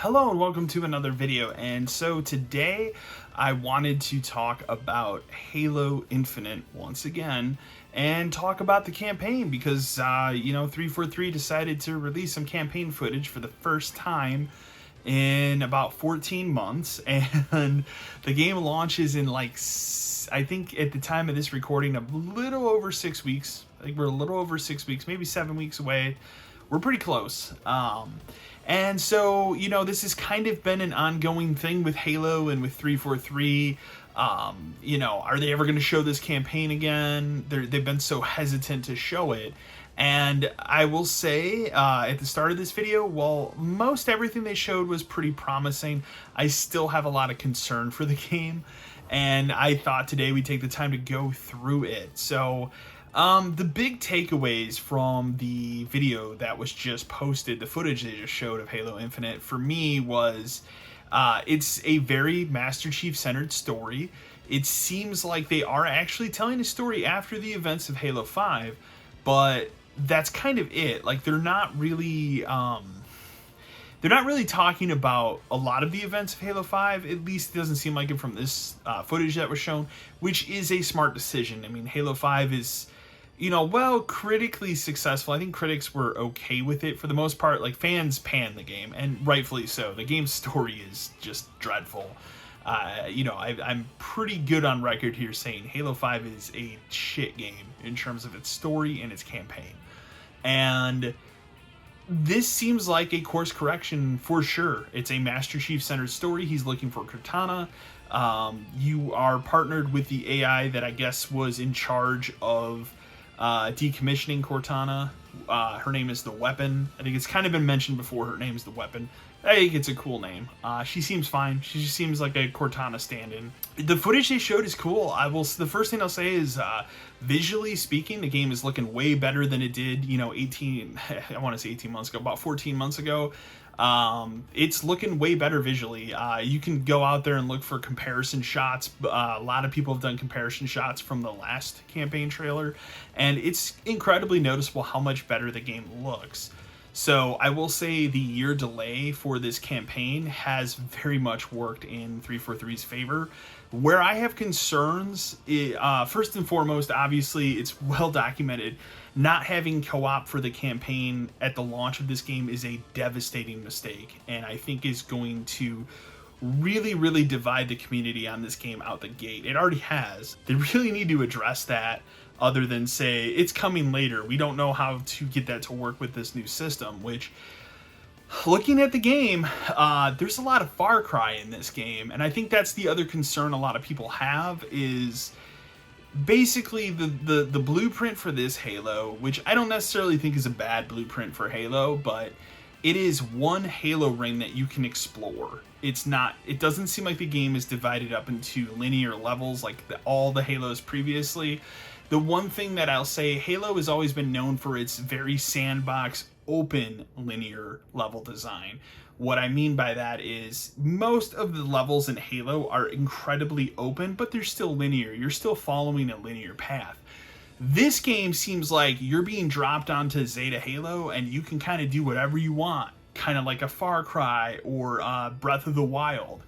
Hello and welcome to another video. And so today I wanted to talk about Halo Infinite once again and talk about the campaign because 343 decided to release some campaign footage for the first time in about 14 months, and the game launches in I think at the time of this recording a little over 6 weeks. I think we're a little over 6 weeks, maybe 7 weeks away. We're pretty close. And so, this has kind of been an ongoing thing with Halo and with 343. Are they ever going to show this campaign again? They've been so hesitant to show it. And I will say, at the start of this video, while most everything they showed was pretty promising, I still have a lot of concern for the game. And I thought today we'd take the time to go through it. So, the big takeaways from the video that was just posted, the footage they just showed of Halo Infinite, for me was it's a very Master Chief centered story. It seems like they are actually telling a story after the events of Halo 5, but that's kind of it. Like, they're not really talking about a lot of the events of Halo 5, at least it doesn't seem like it from this footage that was shown, which is a smart decision. I mean, Halo 5 is, critically successful. I think critics were okay with it for the most part. Like, fans pan the game, and rightfully so. The game's story is just dreadful. I'm pretty good on record here saying Halo 5 is a shit game in terms of its story and its campaign. And this seems like a course correction for sure. It's a Master Chief centered story. He's looking for Cortana. You are partnered with the AI that I guess was in charge of decommissioning Cortana. Her name is The Weapon. I think it's kind of been mentioned before. Her name is The Weapon. I think it's a cool name. She seems fine. She just seems like a Cortana stand-in. The footage they showed is cool. The first thing I'll say is, visually speaking, the game is looking way better than it did, 18 months ago, about 14 months ago. It's looking way better visually. You can go out there and look for comparison shots. A lot of people have done comparison shots from the last campaign trailer, and it's incredibly noticeable how much better the game looks. So I will say the year delay for this campaign has very much worked in 343's favor. Where I have concerns, first and foremost, obviously it's well documented, not having co-op for the campaign at the launch of this game is a devastating mistake, and I think is going to really divide the community on this game out the gate. It already has. They really need to address that, other than say it's coming later. We don't know how to get that to work with this new system, which, looking at the game, there's a lot of Far Cry in this game, and I think that's the other concern a lot of people have is basically the blueprint for this Halo, which I don't necessarily think is a bad blueprint for Halo, but it is one Halo ring that you can explore. It doesn't seem like the game is divided up into linear levels like all the Halos previously. The one thing that I'll say, Halo has always been known for its very sandbox, open, linear level design. What I mean by that is most of the levels in Halo are incredibly open, but they're still linear. You're still following a linear path. This game seems like you're being dropped onto Zeta Halo and you can kind of do whatever you want, kind of like a Far Cry or Breath of the Wild.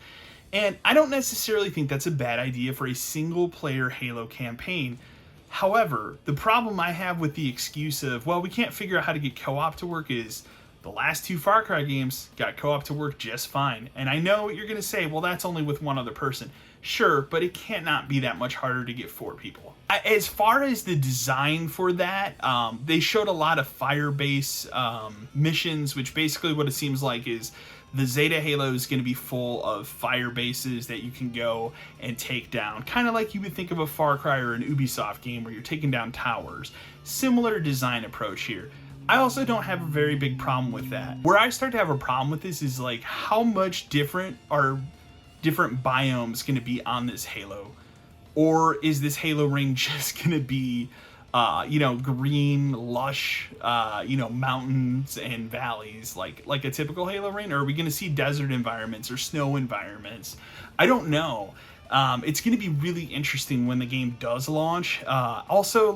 And I don't necessarily think that's a bad idea for a single player Halo campaign. However, the problem I have with the excuse of, well, we can't figure out how to get co-op to work is the last two Far Cry games got co-op to work just fine. And I know what you're going to say, well, that's only with one other person. Sure, but it can't not be that much harder to get 4 people. As far as the design for that, they showed a lot of Firebase missions, which basically what it seems like is the Zeta Halo is going to be full of fire bases that you can go and take down. Kind of like you would think of a Far Cry or an Ubisoft game where you're taking down towers. Similar design approach here. I also don't have a very big problem with that. Where I start to have a problem with this is like how much different are different biomes going to be on this Halo? Or is this Halo ring just going to be green, lush, mountains and valleys like a typical Halo ring? Or are we going to see desert environments or snow environments? I don't know. It's going to be really interesting when the game does launch. Also,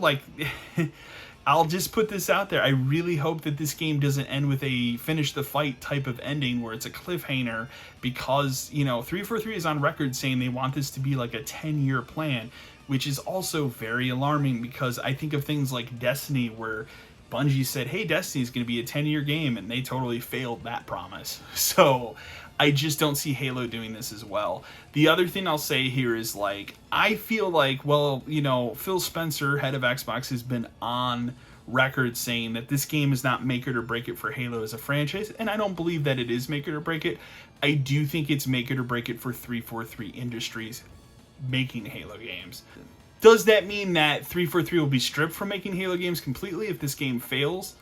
I'll just put this out there. I really hope that this game doesn't end with a finish the fight type of ending where it's a cliffhanger, because, you know, 343 is on record saying they want this to be like a 10-year plan, which is also very alarming, because I think of things like Destiny, where Bungie said, hey, Destiny's going to be a 10-year game, and they totally failed that promise. So I just don't see Halo doing this as well. The other thing I'll say here is, like, I feel like, well, you know, Phil Spencer, head of Xbox, has been on record saying that this game is not make it or break it for Halo as a franchise, and I don't believe that it is make it or break it. I do think it's make it or break it for 343 Industries making Halo games. Does that mean that 343 will be stripped from making Halo games completely if this game fails?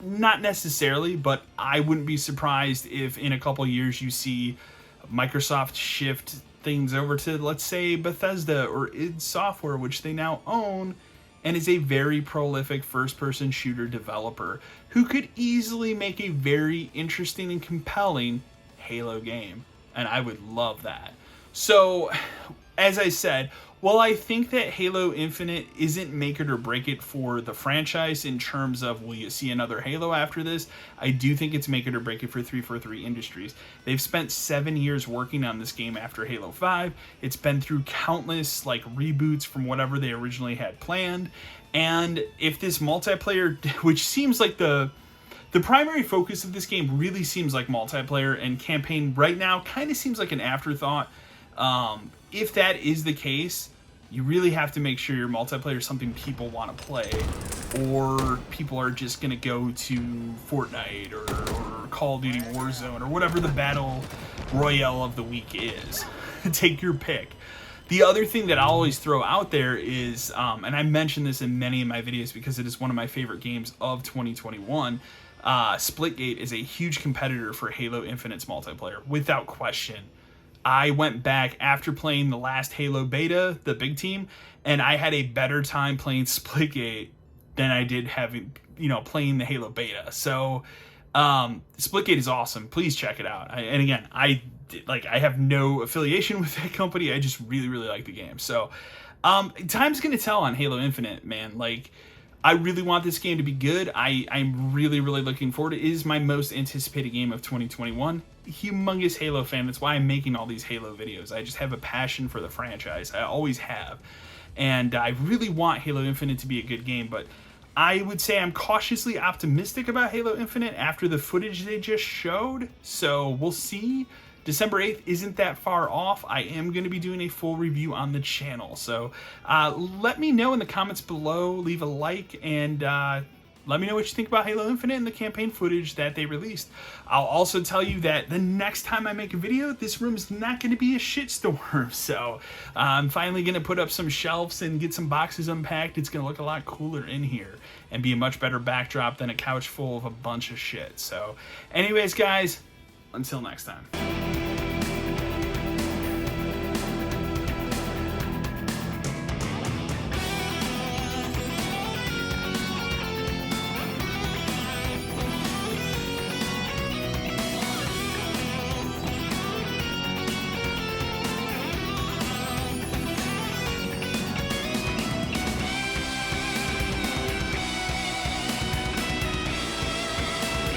Not necessarily, but I wouldn't be surprised if in a couple years you see Microsoft shift things over to, let's say, Bethesda or id Software, which they now own, and is a very prolific first-person shooter developer who could easily make a very interesting and compelling Halo game. And I would love that. So, as I said, well, I think that Halo Infinite isn't make it or break it for the franchise in terms of will you see another Halo after this. I do think it's make it or break it for 343 Industries. They've spent 7 years working on this game after Halo 5. It's been through countless like reboots from whatever they originally had planned. And if this multiplayer, which seems like the primary focus of this game really seems like multiplayer, and campaign right now kind of seems like an afterthought. If that is the case, you really have to make sure your multiplayer is something people want to play, or people are just going to go to Fortnite or Call of Duty Warzone or whatever the battle royale of the week is. Take your pick. The other thing that I'll always throw out there is, and I mentioned this in many of my videos because it is one of my favorite games of 2021, Splitgate is a huge competitor for Halo Infinite's multiplayer, without question. I went back after playing the last Halo beta, the big team, and I had a better time playing Splitgate than I did having, you know, playing the Halo beta. So, Splitgate is awesome. Please check it out. And again, I have no affiliation with that company. I just really, really like the game. So, time's gonna tell on Halo Infinite, man. Like, I really want this game to be good. I'm really, really looking forward. It is my most anticipated game of 2021. Humongous Halo fan. That's why I'm making all these Halo videos. I just have a passion for the franchise. I always have. And I really want Halo Infinite to be a good game, but I would say I'm cautiously optimistic about Halo Infinite after the footage they just showed. So we'll see. December 8th isn't that far off. I am going to be doing a full review on the channel. So let me know in the comments below. Leave a like, and let me know what you think about Halo Infinite and the campaign footage that they released. I'll also tell you that the next time I make a video, this room's not going to be a shitstorm. So I'm finally going to put up some shelves and get some boxes unpacked. It's going to look a lot cooler in here and be a much better backdrop than a couch full of a bunch of shit. So anyways, guys, until next time.